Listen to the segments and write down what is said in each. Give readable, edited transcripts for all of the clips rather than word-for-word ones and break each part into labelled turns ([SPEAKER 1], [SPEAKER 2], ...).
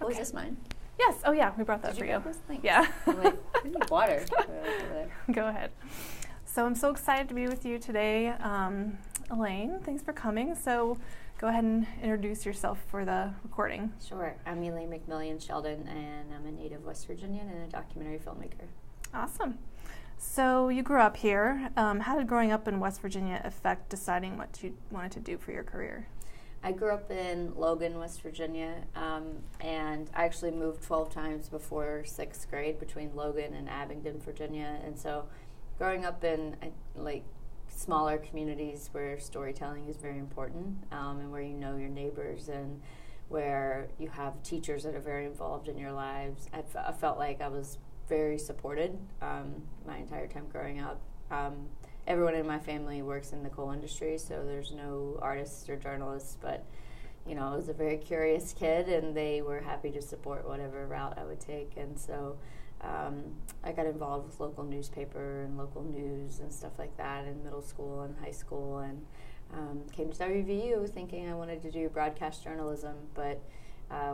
[SPEAKER 1] Oh, is this mine?
[SPEAKER 2] Yes. Oh, yeah. We brought that
[SPEAKER 1] Did
[SPEAKER 2] for
[SPEAKER 1] you
[SPEAKER 2] you.
[SPEAKER 1] grab this? Thanks.
[SPEAKER 2] Yeah.
[SPEAKER 1] I'm like, I need water. Over there.
[SPEAKER 2] Go ahead. So I'm so excited to be with you today. Elaine, thanks for coming. So go ahead and introduce yourself for the recording.
[SPEAKER 1] Sure. I'm Elaine McMillion, Sheldon, and I'm a native West Virginian and a documentary filmmaker.
[SPEAKER 2] Awesome. So you grew up here. How did growing up in West Virginia affect deciding what you wanted to do for your career?
[SPEAKER 1] I grew up in Logan, West Virginia, and I actually moved 12 times before 6th grade between Logan and Abingdon, Virginia. And so growing up in smaller communities where storytelling is very important, and where you know your neighbors and where you have teachers that are very involved in your lives, I felt like I was very supported my entire time growing up. Everyone in my family works in the coal industry, so there's no artists or journalists, but I was a very curious kid, and they were happy to support whatever route I would take. And so I got involved with local newspaper and local news and stuff like that in middle school and high school, and came to WVU thinking I wanted to do broadcast journalism, but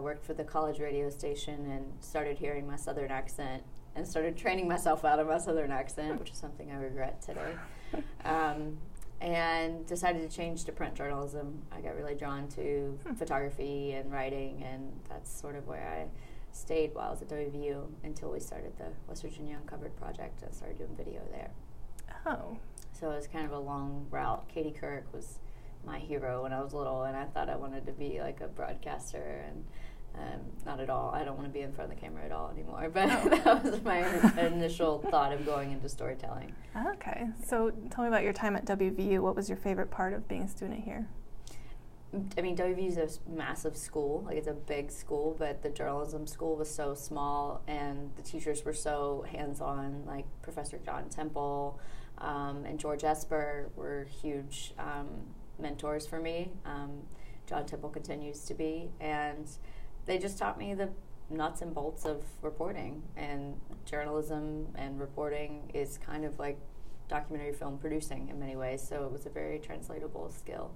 [SPEAKER 1] worked for the college radio station and started hearing my Southern accent and started training myself out of my Southern accent, which is something I regret today. And decided to change to print journalism. I got really drawn to photography and writing, and that's sort of where I stayed while I was at WVU until we started the West Virginia Uncovered project and started doing video there.
[SPEAKER 2] Oh.
[SPEAKER 1] So it was kind of a long route. Katie Couric was my hero when I was little, and I thought I wanted to be like a broadcaster, and not at all. I don't want to be in front of the camera at all anymore, but that was my initial thought of going into storytelling.
[SPEAKER 2] Okay. So tell me about your time at WVU. What was your favorite part of being a student here?
[SPEAKER 1] I mean, WVU is a massive school. Like, it's a big school, but the journalism school was so small, and the teachers were so hands-on. Like, Professor John Temple and George Esper were huge mentors for me. John Temple continues to be, and they just taught me the nuts and bolts of reporting, and journalism and reporting is kind of like documentary film producing in many ways, so it was a very translatable skill.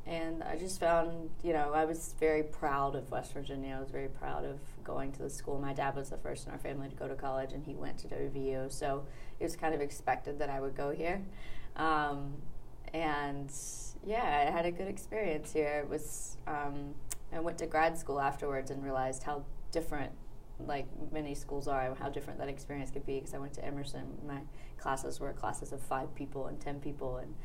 [SPEAKER 1] And I just found, I was very proud of West Virginia. I was very proud of going to the school. My dad was the first in our family to go to college, and he went to WVU, so it was kind of expected that I would go here. And yeah, I had a good experience here. It was, I went to grad school afterwards and realized how different, like many schools are, how different that experience could be, because I went to Emerson. My classes were classes of 5 people and 10 people, and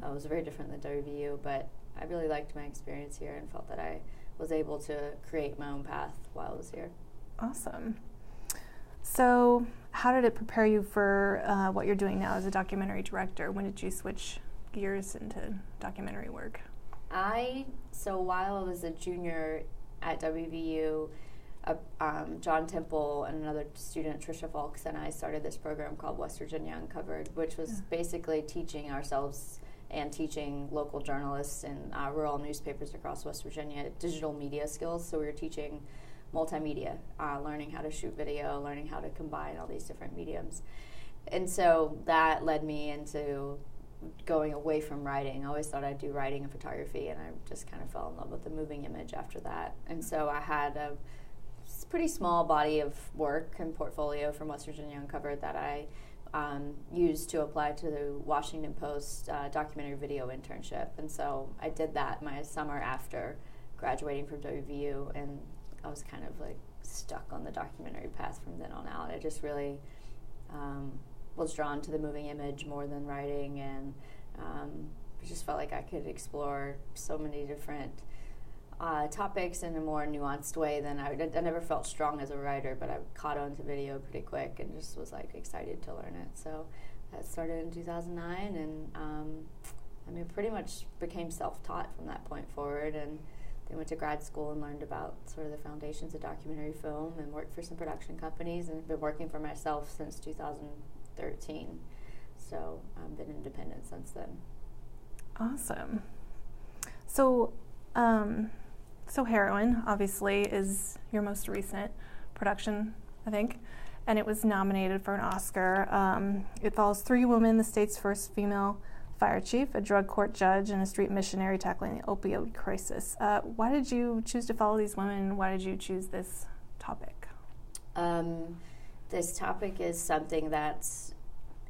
[SPEAKER 1] it was very different than WVU, but I really liked my experience here and felt that I was able to create my own path while I was here.
[SPEAKER 2] Awesome. So how did it prepare you for what you're doing now as a documentary director? When did you switch gears into documentary work? So while I was a junior at WVU, John Temple and another student, Tricia Falks, and I started this program called West Virginia Uncovered, which was basically teaching ourselves and teaching local journalists and rural newspapers across West Virginia digital media skills. So we were teaching multimedia, learning how to shoot video, learning how to combine all these different mediums. And so that led me into going away from writing. I always thought I'd do writing and photography, and I just kind of fell in love with the moving image after that. And so I had a pretty small body of work and portfolio from West Virginia Uncovered that I used to apply to the Washington Post documentary video internship. And so I did that my summer after graduating from WVU, and I was kind of like stuck on the documentary path from then on out. I just really was drawn to the moving image more than writing, and I just felt like I could explore so many different topics in a more nuanced way than I never felt strong as a writer, but I caught on to video pretty quick and just was like excited to learn it. So that started in 2009, and pretty much became self-taught from that point forward, and then went to grad school and learned about sort of the foundations of documentary film and worked for some production companies, and been working for myself since 2013. So I've been independent since then. Awesome. So Heroine, obviously, is your most recent production, I think, and it was nominated for an Oscar. It follows 3 women, the state's first female fire chief, a drug court judge, and a street missionary tackling the opioid crisis. Why did you choose to follow these women? Why did you choose this topic?
[SPEAKER 1] This topic is something that's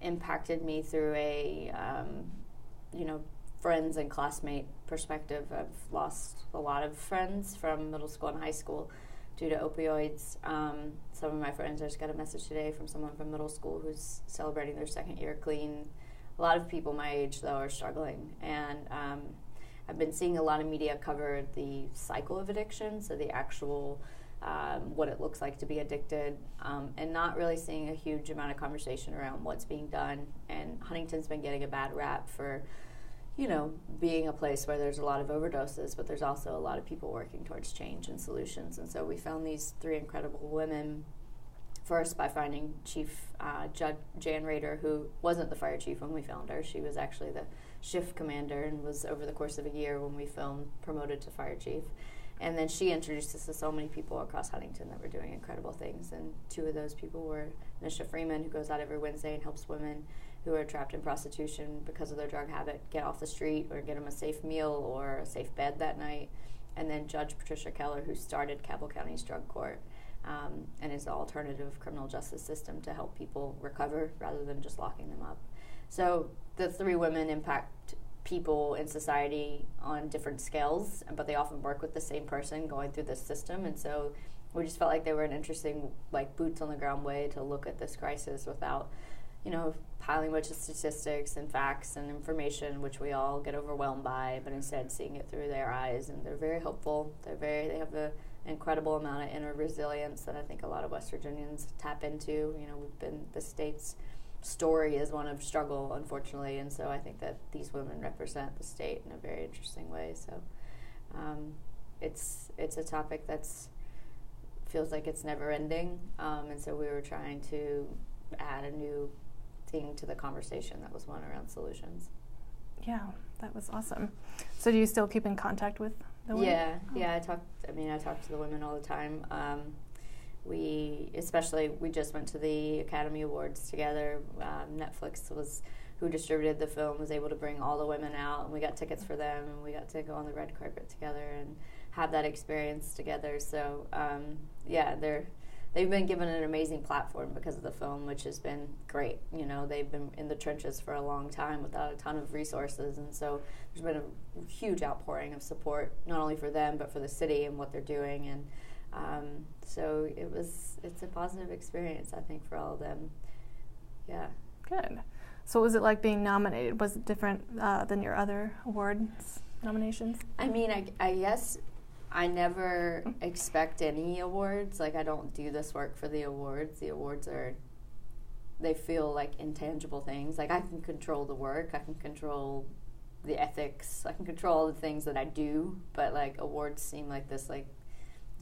[SPEAKER 1] impacted me through a, friends and classmate perspective. I've lost a lot of friends from middle school and high school due to opioids. Some of my friends, I just got a message today from someone from middle school who's celebrating their second year clean. A lot of people my age, though, are struggling. And I've been seeing a lot of media cover the cycle of addiction, so the actual what it looks like to be addicted, and not really seeing a huge amount of conversation around what's being done. And Huntington's been getting a bad rap for, being a place where there's a lot of overdoses, but there's also a lot of people working towards change and solutions. And so we found these 3 incredible women, first by finding Chief Jan Rader, who wasn't the fire chief when we found her. She was actually the shift commander and was, over the course of a year when we filmed, promoted to fire chief. And then she introduced us to so many people across Huntington that were doing incredible things. And 2 of those people were Nisha Freeman, who goes out every Wednesday and helps women who are trapped in prostitution because of their drug habit get off the street or get them a safe meal or a safe bed that night. And then Judge Patricia Keller, who started Cabell County's drug court and is the alternative criminal justice system to help people recover rather than just locking them up. So the 3 women impact people in society on different scales, but they often work with the same person going through this system. And so we just felt like they were an interesting, boots on the ground way to look at this crisis without, piling a bunch of statistics and facts and information, which we all get overwhelmed by, but instead seeing it through their eyes. And they're very hopeful. They have an incredible amount of inner resilience that I think a lot of West Virginians tap into. The state's story is one of struggle, unfortunately, and so I think that these women represent the state in a very interesting way. So it's a topic that's feels like it's never ending, and so we were trying to add a new thing to the conversation that was one around solutions.
[SPEAKER 2] Yeah, that was awesome. So do you still keep in contact with the women?
[SPEAKER 1] Yeah, I talk to the women all the time. We just went to the Academy Awards together. Netflix who distributed the film, was able to bring all the women out, and we got tickets for them, and we got to go on the red carpet together and have that experience together. So they've been given an amazing platform because of the film, which has been great. They've been in the trenches for a long time without a ton of resources, and so there's been a huge outpouring of support, not only for them but for the city and what they're doing. And so it's a positive experience, I think, for all of them. Yeah.
[SPEAKER 2] Good. So what was it like being nominated? Was it different than your other awards nominations?
[SPEAKER 1] I mean, I guess I never expect any awards. I don't do this work for the awards. The awards they feel like intangible things. I can control the work. I can control the ethics. I can control all the things that I do. But, awards seem like this,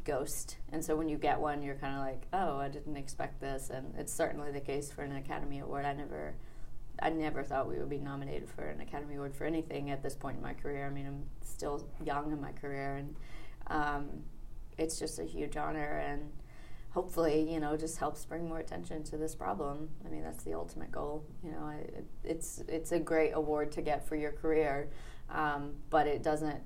[SPEAKER 1] ghost. And so when you get one, you're kind of like, oh, I didn't expect this. And it's certainly the case for an Academy Award. I never thought we would be nominated for an Academy Award for anything at this point in my career. I mean, I'm still young in my career, and it's just a huge honor, and hopefully, just helps bring more attention to this problem. I mean, that's the ultimate goal. It's a great award to get for your career, but it doesn't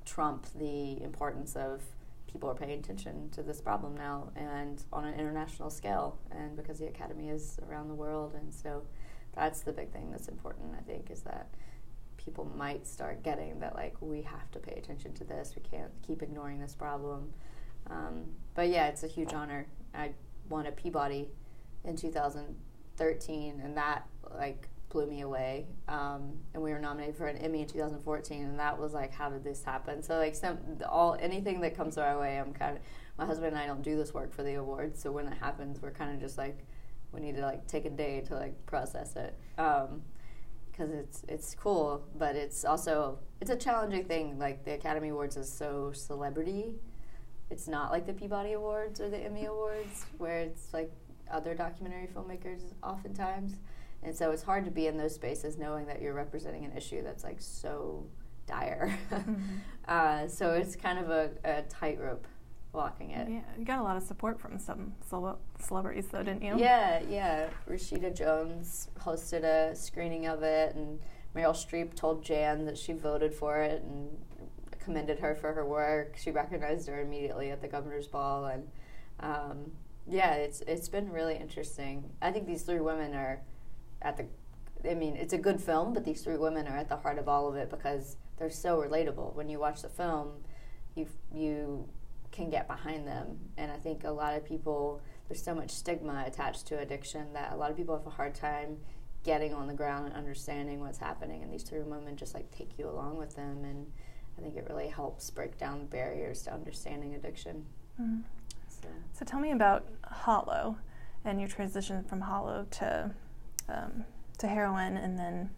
[SPEAKER 1] trump the importance of people are paying attention to this problem now and on an international scale, and because the Academy is around the world. And so that's the big thing that's important, I think, is that people might start getting that, we have to pay attention to this. We can't keep ignoring this problem. But yeah, it's a huge honor. I won a Peabody in 2013, and that blew me away. And we were nominated for an Emmy in 2014, and that was how did this happen? So anything that comes our way, my husband and I don't do this work for the awards, so when it happens, we're kind of just we need to take a day to process it. Because it's cool, but it's a challenging thing. The Academy Awards is so celebrity. It's not like the Peabody Awards or the Emmy Awards, where it's other documentary filmmakers oftentimes. And so it's hard to be in those spaces knowing that you're representing an issue that's so dire. Mm-hmm. So it's kind of a tightrope blocking it.
[SPEAKER 2] Yeah, you got a lot of support from some celebrities, though, didn't you?
[SPEAKER 1] Yeah. Rashida Jones hosted a screening of it, and Meryl Streep told Jan that she voted for it and commended her for her work. She recognized her immediately at the governor's ball, and it's been really interesting. I think these three women are it's a good film, but these three women are at the heart of all of it because they're so relatable. When you watch the film, you can get behind them, and I think a lot of people, there's so much stigma attached to addiction that a lot of people have a hard time getting on the ground and understanding what's happening, and these three women just like take you along with them, and I think it really helps break down barriers to understanding addiction.
[SPEAKER 2] Mm-hmm. So tell me about Hollow and your transition from Hollow to heroin, and then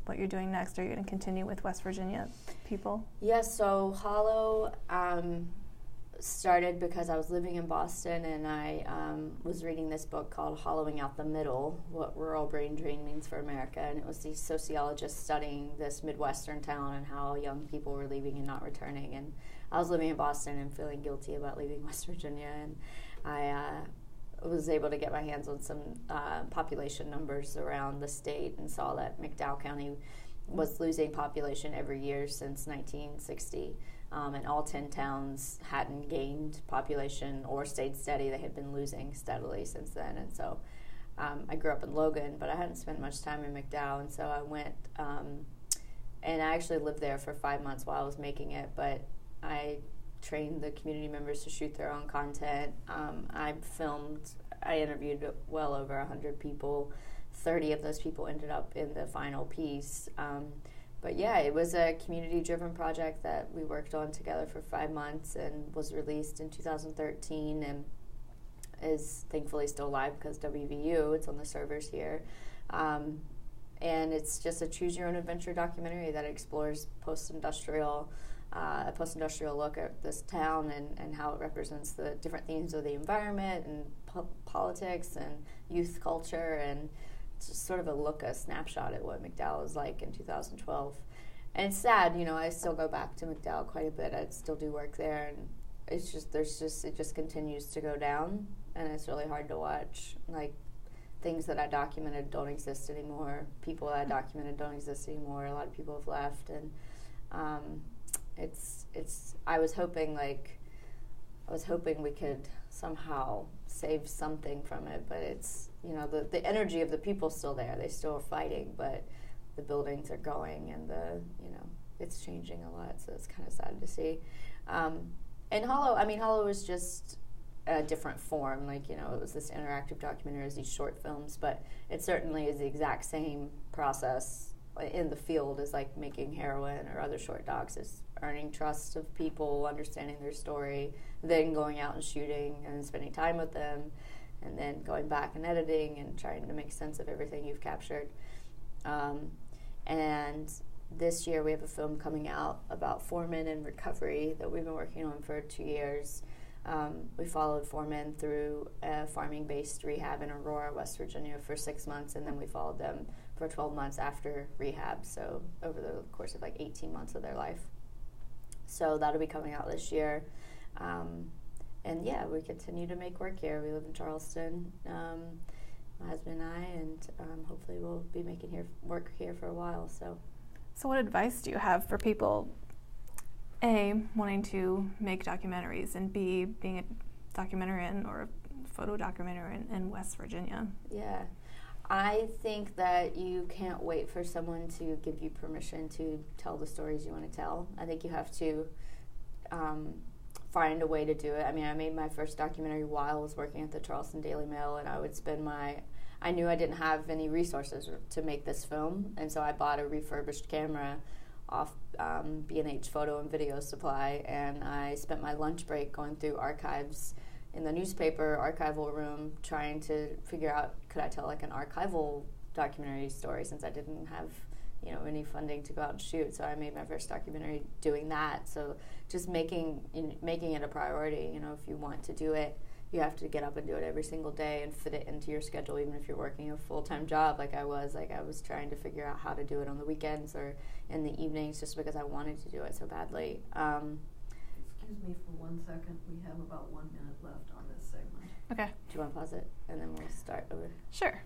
[SPEAKER 2] what you're doing next. Are you going to continue with West Virginia people?
[SPEAKER 1] Yes, so Hollow started because I was living in Boston, and I was reading this book called Hollowing Out the Middle, What Rural Brain Drain Means for America, and it was these sociologists studying this Midwestern town and how young people were leaving and not returning, and I was living in Boston and feeling guilty about leaving West Virginia, and I was able to get my hands on some population numbers around the state and saw that McDowell County was losing population every year since 1960. And all 10 towns hadn't gained population or stayed steady. They had been losing steadily since then. And so I grew up in Logan, but I hadn't spent much time in McDowell. And so I went, and I actually lived there for 5 months while I was making it. But I trained the community members to shoot their own content. I interviewed well over 100 people. 30 of those people ended up in the final piece. But yeah, it was a community-driven project that we worked on together for 5 months and was released in 2013 and is thankfully still live because WVU, it's on the servers here. And it's just a choose-your-own-adventure documentary that explores a post-industrial look at this town and how it represents the different themes of the environment and politics and youth culture, and just sort of a snapshot at what McDowell was like in 2012. And it's sad, I still go back to McDowell quite a bit. I still do work there, and it just continues to go down, and it's really hard to watch. Like, things that I documented don't exist anymore. People that I documented don't exist anymore. A lot of people have left, and I was hoping we could somehow save something from it, but it's, the energy of the people still there. They still are fighting, but the buildings are going, and it's changing a lot, so it's kind of sad to see. And Hollow was just a different form. It was this interactive documentary, these short films, but it certainly is the exact same process in the field as like making heroin or other short docs. Is earning trust of people, understanding their story, then going out and shooting and spending time with them, and then going back and editing and trying to make sense of everything you've captured. And this year we have a film coming out about 4 men in recovery that we've been working on for 2 years. We followed 4 men through a farming-based rehab in Aurora, West Virginia for 6 months, and then we followed them for 12 months after rehab, so over the course of 18 months of their life. So that'll be coming out this year. And yeah, we continue to make work here. We live in Charleston, my husband and I, and hopefully we'll be making work here for a while. So
[SPEAKER 2] what advice do you have for people, A, wanting to make documentaries, and B, being a documentarian or a photo documentarian in West Virginia?
[SPEAKER 1] Yeah. I think that you can't wait for someone to give you permission to tell the stories you want to tell. I think you have to find a way to do it. I made my first documentary while I was working at the Charleston Daily Mail, and I would spend I knew I didn't have any resources to make this film, and so I bought a refurbished camera off B&H Photo and Video Supply, and I spent my lunch break going through archives in the newspaper archival room trying to figure out, could I tell an archival documentary story, since I didn't have any funding to go out and shoot. So I made my first documentary doing that. So just making it a priority. If you want to do it, you have to get up and do it every single day and fit it into your schedule, even if you're working a full-time job I was trying to figure out how to do it on the weekends or in the evenings, just because I wanted to do it so badly.
[SPEAKER 3] Excuse me for 1 second. We have about 1 minute left on this segment.
[SPEAKER 2] Okay.
[SPEAKER 1] Do you want to pause it and then we'll start over?
[SPEAKER 2] Sure.